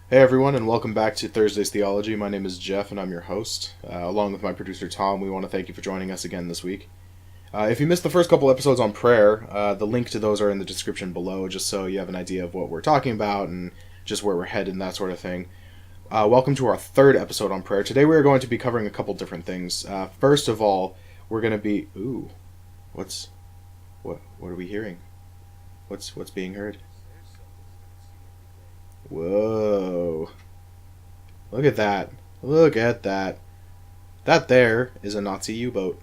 Hey everyone, and welcome back to Thursday's Theology. My name is Jeff, and I'm your host. Along with my producer Tom, we want to thank you for joining us again this week. If you missed the first couple episodes on prayer, the link to those are in the description below, just so you have an idea of what we're talking about and just where we're headed and that sort of thing. Welcome to our third episode on prayer. Today we are going to be covering a couple different things. First of all, we're going to be... What are we hearing? What's being heard? Whoa. Look at that. Look at that. That there is a Nazi U-boat.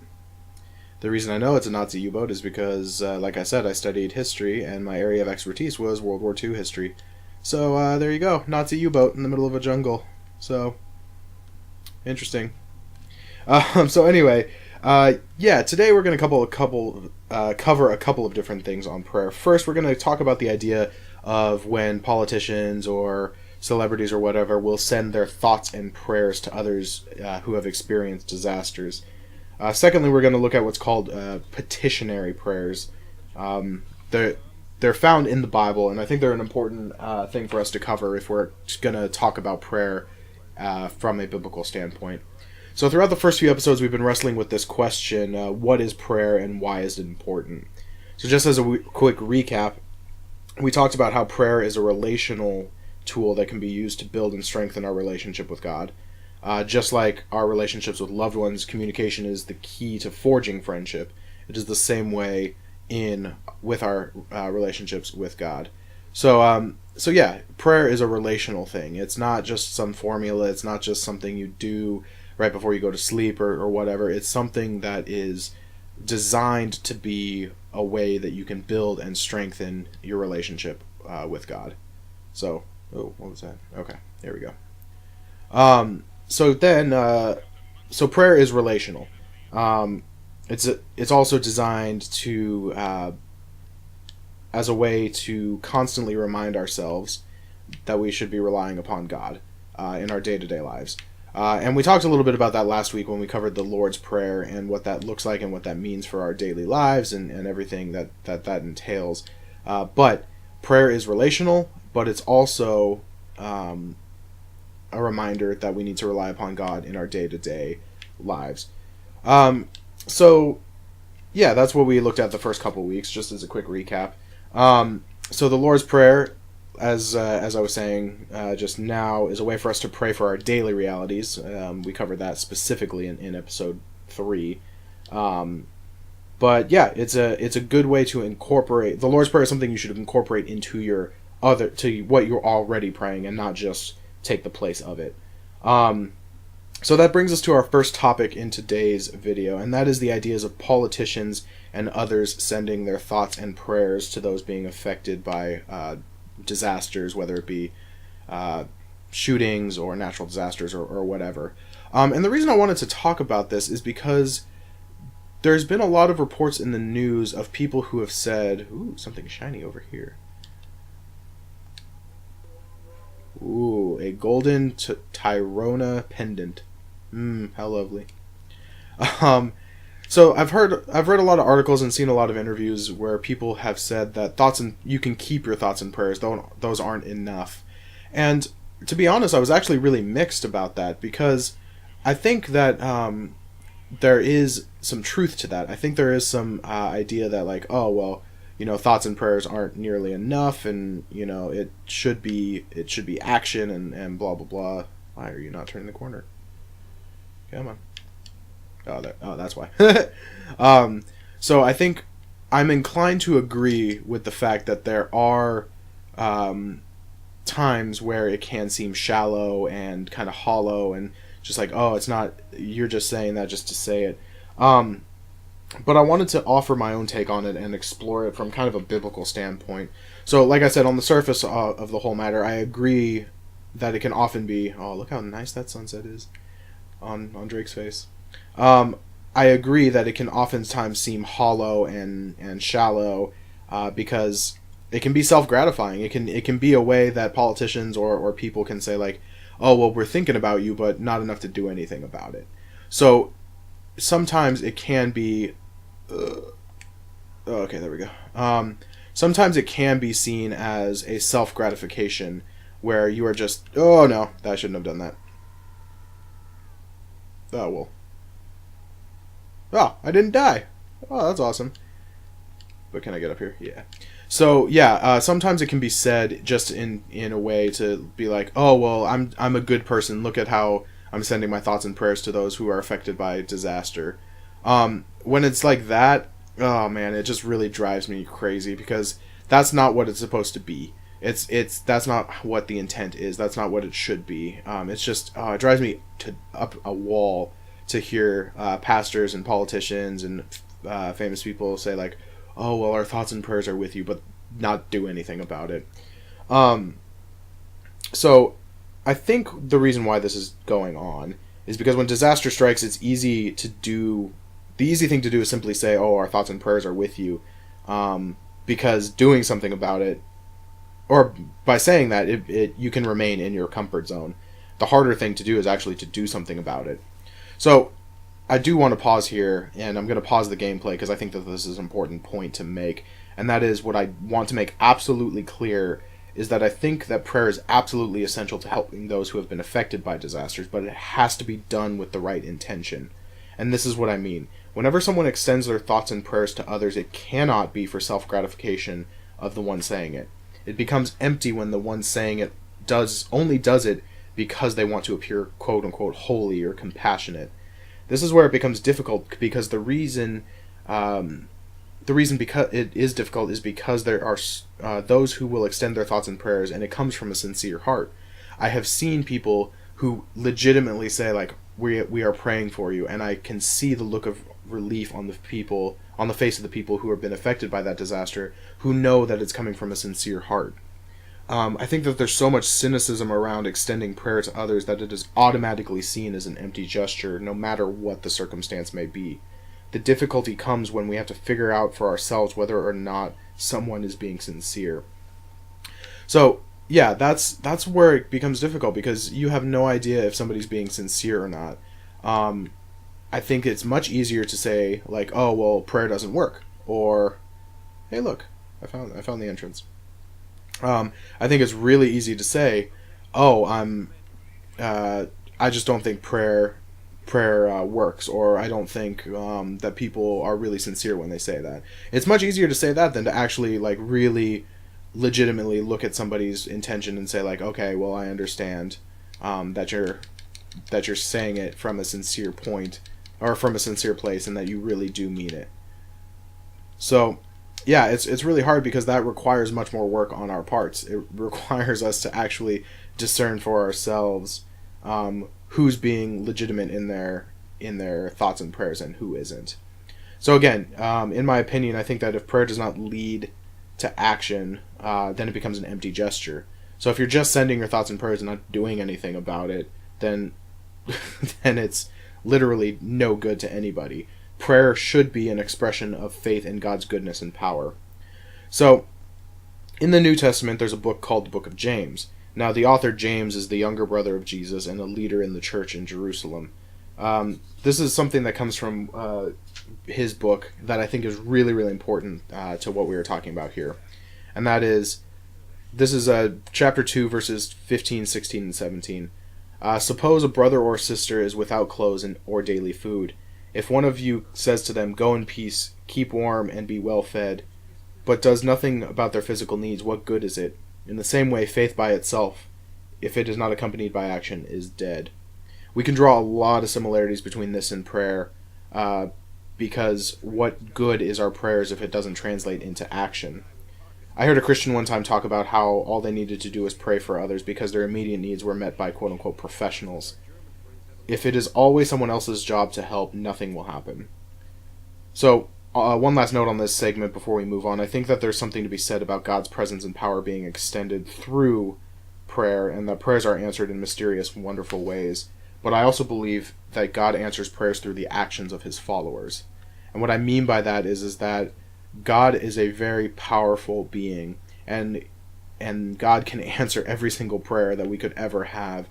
The reason I know it's a Nazi U-boat is because, like I said, I studied history, and my area of expertise was World War II history. So, there you go. Nazi U-boat in the middle of a jungle. So, interesting. So anyway, today we're going to cover a couple of different things on prayer. First, we're going to talk about the idea of when politicians or celebrities or whatever will send their thoughts and prayers to others who have experienced disasters. Secondly, we're going to look at what's called petitionary prayers. They're found in the Bible, and I think they're an important thing for us to cover if we're going to talk about prayer from a biblical standpoint. So throughout the first few episodes, we've been wrestling with this question, what is prayer and why is it important? So just as a quick recap, we talked about how prayer is a relational tool that can be used to build and strengthen our relationship with God. Just like our relationships with loved ones, communication is the key to forging friendship. It is the same way with our relationships with God. So prayer is a relational thing. It's not just some formula. It's not just something you do right before you go to sleep or whatever. It's something that is designed to be a way that you can build and strengthen your relationship with God. So, what was that? Okay, there we go. So prayer is relational. It's also designed to as a way to constantly remind ourselves that we should be relying upon God in our day-to-day lives. And we talked a little bit about that last week when we covered the Lord's Prayer and what that looks like and what that means for our daily lives and everything that entails. But prayer is relational, but it's also a reminder that we need to rely upon God in our day-to-day lives. So that's what we looked at the first couple weeks, just as a quick recap. So the Lord's Prayer, as I was saying just now, is a way for us to pray for our daily realities. We covered that specifically in episode 3. But yeah, it's a good way to incorporate the Lord's Prayer. Is something you should incorporate into what you're already praying, and not just take the place of it. So that brings us to our first topic in today's video, and that is the ideas of politicians and others sending their thoughts and prayers to those being affected by disasters, whether it be shootings or natural disasters or whatever. And the reason I wanted to talk about this is because there's been a lot of reports in the news of people who have said, ooh, something shiny over here. Ooh, a golden Tyrona pendant. How lovely. So I've read a lot of articles and seen a lot of interviews where people have said that you can keep your thoughts and prayers, though those aren't enough. And to be honest, I was actually really mixed about that, because I think that there is some truth to that. I think there is some idea that, like, oh well, thoughts and prayers aren't nearly enough, and it should be action and blah blah blah. Why are you not turning the corner? Come on. That's why. So I think I'm inclined to agree with the fact that there are times where it can seem shallow and kind of hollow and just like, oh, it's not, you're just saying that just to say it. But I wanted to offer my own take on it and explore it from kind of a biblical standpoint. So like I said, on the surface of the whole matter, I agree that it can often be, oh, look how nice that sunset is on Drake's face. I agree that it can oftentimes seem hollow and shallow because it can be self-gratifying. It can be a way that politicians or people can say, like, oh, well, we're thinking about you, but not enough to do anything about it. So sometimes it can be... okay, there we go. Sometimes it can be seen as a self-gratification where you are just, oh no, I shouldn't have done that. Oh, well. Oh, I didn't die. Oh, that's awesome. But can I get up here? Yeah. So yeah, sometimes it can be said just in a way to be like, oh well, I'm a good person. Look at how I'm sending my thoughts and prayers to those who are affected by disaster. When it's like that, oh man, it just really drives me crazy, because that's not what it's supposed to be. That's not what the intent is. That's not what it should be. It's just it drives me up a wall to hear pastors and politicians and famous people say like, oh well, our thoughts and prayers are with you, but not do anything about it. So I think the reason why this is going on is because when disaster strikes, it's easy to do. The easy thing to do is simply say, oh, our thoughts and prayers are with you, because doing something about it, or by saying that, you can remain in your comfort zone. The harder thing to do is actually to do something about it. So I do want to pause here, and I'm going to pause the gameplay because I think that this is an important point to make, and that is what I want to make absolutely clear is that I think that prayer is absolutely essential to helping those who have been affected by disasters, but it has to be done with the right intention. And this is what I mean. Whenever someone extends their thoughts and prayers to others, it cannot be for self-gratification of the one saying it. It becomes empty when the one saying it only does it because they want to appear quote-unquote holy or compassionate. This is where it becomes difficult, because the reason because it is difficult is because there are those who will extend their thoughts and prayers, and it comes from a sincere heart. I have seen people who legitimately say like, we are praying for you, and I can see the look of relief on the face of the people who have been affected by that disaster, who know that it's coming from a sincere heart. I think that there's so much cynicism around extending prayer to others that it is automatically seen as an empty gesture, no matter what the circumstance may be. The difficulty comes when we have to figure out for ourselves whether or not someone is being sincere. So, yeah, that's where it becomes difficult, because you have no idea if somebody's being sincere or not. I think it's much easier to say, like, oh, well, prayer doesn't work. Or, hey, look, I found the entrance. I think it's really easy to say, oh, I just don't think prayer works, or I don't think that people are really sincere when they say that. It's much easier to say that than to actually like really legitimately look at somebody's intention and say like, okay, well, I understand that you're saying it from a sincere point or from a sincere place, and that you really do mean it. So yeah, it's really hard, because that requires much more work on our parts. It requires us to actually discern for ourselves who's being legitimate in their thoughts and prayers and who isn't. So again, in my opinion, I think that if prayer does not lead to action, then it becomes an empty gesture. So if you're just sending your thoughts and prayers and not doing anything about it, then then it's literally no good to anybody. Prayer should be an expression of faith in God's goodness and power. So, in the New Testament, there's a book called the Book of James. Now, the author James is the younger brother of Jesus and a leader in the church in Jerusalem. This is something that comes from his book that I think is really, really important to what we were talking about here. And that is, this is chapter 2, verses 15, 16, and 17. Suppose a brother or sister is without clothes or daily food. If one of you says to them, go in peace, keep warm, and be well fed, but does nothing about their physical needs, what good is it? In the same way, faith by itself, if it is not accompanied by action, is dead. We can draw a lot of similarities between this and prayer, because what good is our prayers if it doesn't translate into action? I heard a Christian one time talk about how all they needed to do was pray for others because their immediate needs were met by quote-unquote professionals. If it is always someone else's job to help, nothing will happen. So, one last note on this segment before we move on. I think that there's something to be said about God's presence and power being extended through prayer, and that prayers are answered in mysterious, wonderful ways. But I also believe that God answers prayers through the actions of his followers. And what I mean by that is that God is a very powerful being, and God can answer every single prayer that we could ever have.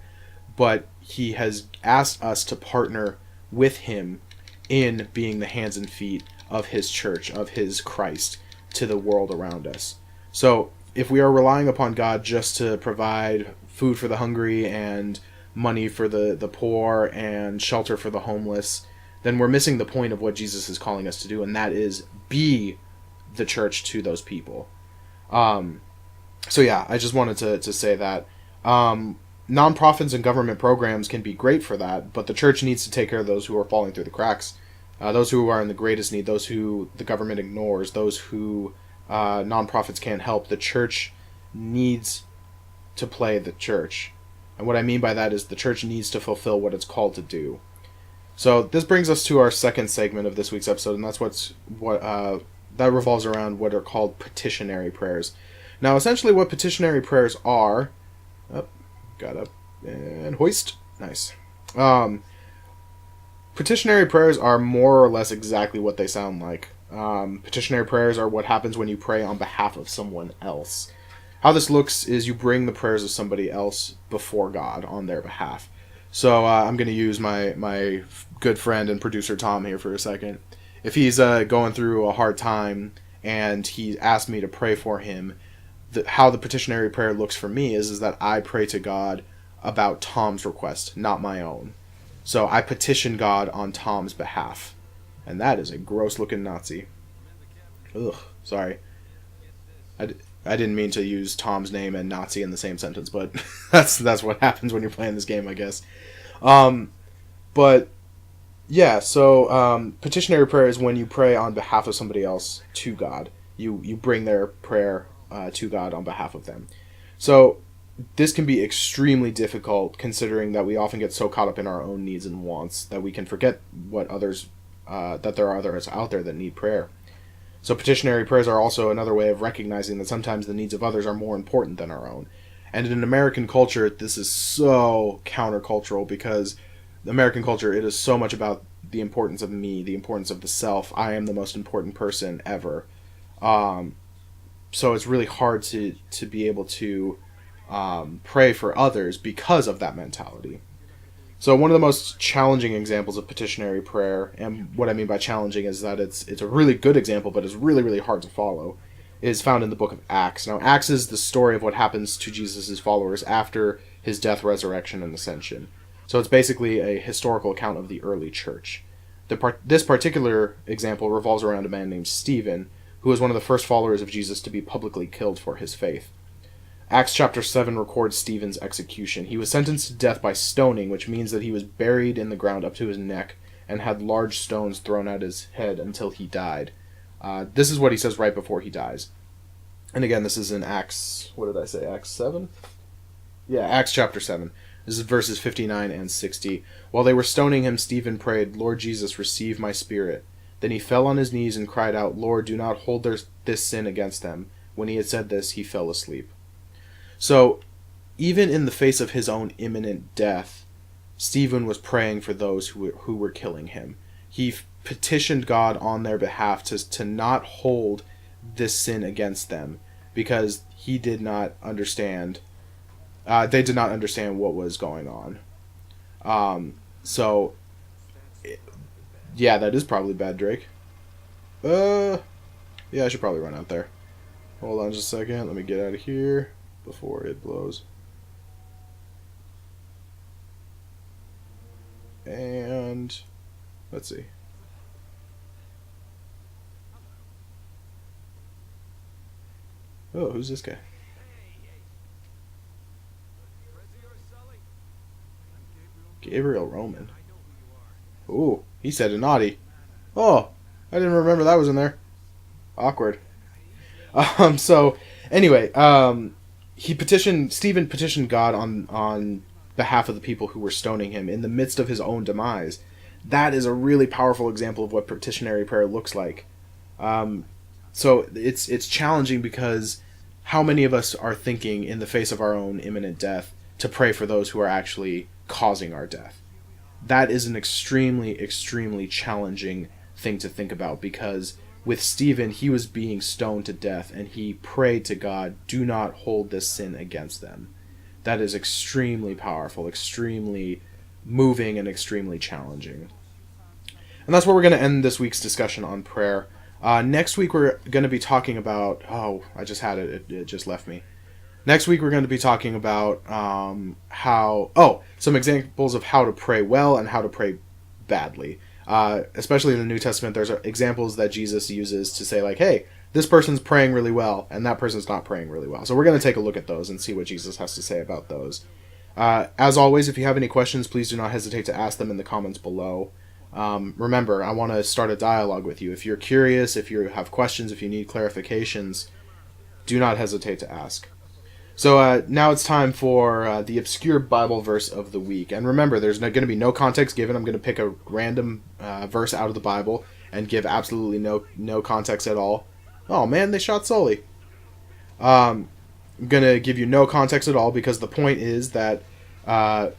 But he has asked us to partner with him in being the hands and feet of his church, of his Christ, to the world around us. So if we are relying upon God just to provide food for the hungry and money for the poor and shelter for the homeless, then we're missing the point of what Jesus is calling us to do, and that is be the church to those people. So yeah, I just wanted to say that. Nonprofits and government programs can be great for that, but the church needs to take care of those who are falling through the cracks, those who are in the greatest need, those who the government ignores, those who nonprofits can't help. The church needs to play the church. And what I mean by that is the church needs to fulfill what it's called to do. So this brings us to our second segment of this week's episode, and that's that revolves around what are called petitionary prayers. Now, essentially what petitionary prayers are... got up and hoist. Nice. Petitionary prayers are more or less exactly what they sound like. Petitionary prayers are what happens when you pray on behalf of someone else. How this looks is you bring the prayers of somebody else before God on their behalf. So I'm going to use my good friend and producer Tom here for a second. If he's going through a hard time and he asked me to pray for him, how the petitionary prayer looks for me is that I pray to God about Tom's request, not my own. So I petition God on Tom's behalf. And that is a gross-looking Nazi. Ugh, sorry. I didn't mean to use Tom's name and Nazi in the same sentence, but that's what happens when you're playing this game, I guess. But yeah, so petitionary prayer is when you pray on behalf of somebody else to God. You bring their prayer to God on behalf of them. So this can be extremely difficult, considering that we often get so caught up in our own needs and wants that we can forget that there are others out there that need prayer. So petitionary prayers are also another way of recognizing that sometimes the needs of others are more important than our own. And in American culture, this is so countercultural, because the American culture, it is so much about the importance of me, the importance of the self. I am the most important person ever. So it's really hard to be able to pray for others because of that mentality. So one of the most challenging examples of petitionary prayer, and what I mean by challenging is that it's a really good example, but it's really, really hard to follow, is found in the book of Acts. Now, Acts is the story of what happens to Jesus' followers after his death, resurrection, and ascension. So it's basically a historical account of the early church. This particular example revolves around a man named Stephen, who was one of the first followers of Jesus to be publicly killed for his faith. Acts chapter 7 records Stephen's execution. He was sentenced to death by stoning, which means that he was buried in the ground up to his neck and had large stones thrown at his head until he died. This is what he says right before he dies. And again, this is in Acts, what did I say, Acts 7? Yeah, Acts chapter 7. This is verses 59 and 60. While they were stoning him, Stephen prayed, "Lord Jesus, receive my spirit." Then he fell on his knees and cried out, "Lord, do not hold this sin against them." When he had said this, he fell asleep. So, even in the face of his own imminent death, Stephen was praying for those who were killing him. He petitioned God on their behalf to not hold this sin against them, because he did not understand. They did not understand what was going on. Yeah, that is probably bad, Drake. Yeah, I should probably run out there. Hold on just a second. Let me get out of here before it blows. And let's see. Oh, who's this guy? Gabriel Roman. Ooh, he said a naughty. Oh, I didn't remember that was in there. Awkward. So anyway, Stephen petitioned God on behalf of the people who were stoning him in the midst of his own demise. That is a really powerful example of what petitionary prayer looks like. So it's challenging, because how many of us are thinking in the face of our own imminent death to pray for those who are actually causing our death? That is an extremely, extremely challenging thing to think about, because with Stephen, he was being stoned to death, and he prayed to God, "Do not hold this sin against them." That is extremely powerful, extremely moving, and extremely challenging. And that's where we're going to end this week's discussion on prayer. Next week, we're going to be talking about... Oh, I just had it. It just left me. Next week we're going to be talking about some examples of how to pray well and how to pray badly. Especially in the New Testament, there's examples that Jesus uses to say, like, hey, this person's praying really well and that person's not praying really well. So we're going to take a look at those and see what Jesus has to say about those. As always, if you have any questions, please do not hesitate to ask them in the comments below. Remember, I want to start a dialogue with you. If you're curious, if you have questions, if you need clarifications, do not hesitate to ask. So now it's time for the obscure Bible verse of the week. And remember, there's going to be no context given. I'm going to pick a random verse out of the Bible and give absolutely no context at all. Oh man, they shot Sully. I'm going to give you no context at all because the point is that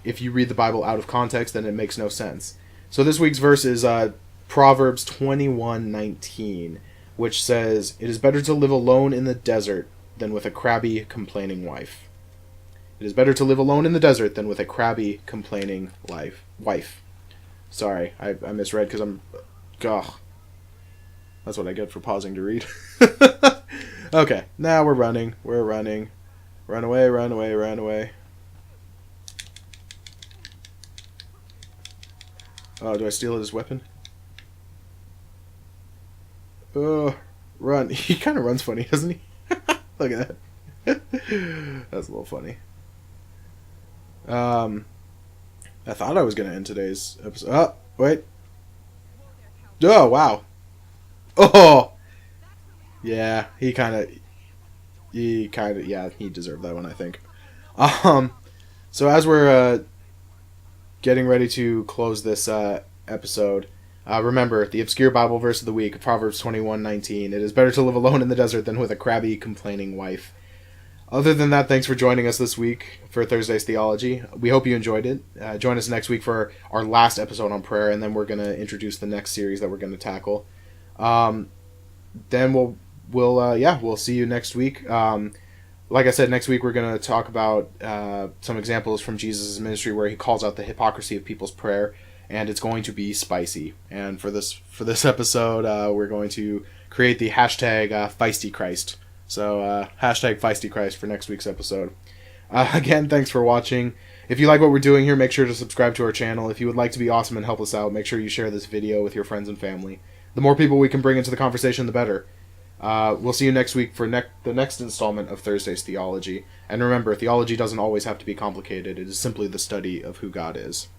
if you read the Bible out of context, then it makes no sense. So this week's verse is Proverbs 21:19, which says, "It is better to live alone in the desert than with a crabby, complaining wife." It is better to live alone in the desert than with a crabby, complaining wife. Sorry, I misread because I'm... Ugh. That's what I get for pausing to read. Okay, now we're running. We're running. Run away, run away, run away. Oh, do I steal his weapon? Run. He kind of runs funny, doesn't he? Look at that. That's a little funny. I thought I was going to end today's episode. Oh, wait. Oh, wow. Oh! Yeah, he deserved that one, I think. So as we're getting ready to close this episode, remember, the obscure Bible verse of the week, Proverbs 21:19. It is better to live alone in the desert than with a crabby, complaining wife. Other than that, thanks for joining us this week for Thursday's Theology. We hope you enjoyed it. Join us next week for our last episode on prayer, and then we're going to introduce the next series that we're going to tackle. Then we'll see you next week. Like I said, next week we're going to talk about some examples from Jesus' ministry where he calls out the hypocrisy of people's prayer, and it's going to be spicy. And for this episode, we're going to create the hashtag Feisty Christ. So hashtag Feisty Christ for next week's episode. Again, thanks for watching. If you like what we're doing here, make sure to subscribe to our channel. If you would like to be awesome and help us out, make sure you share this video with your friends and family. The more people we can bring into the conversation, the better. We'll see you next week for the next installment of Thursday's Theology. And remember, theology doesn't always have to be complicated. It is simply the study of who God is.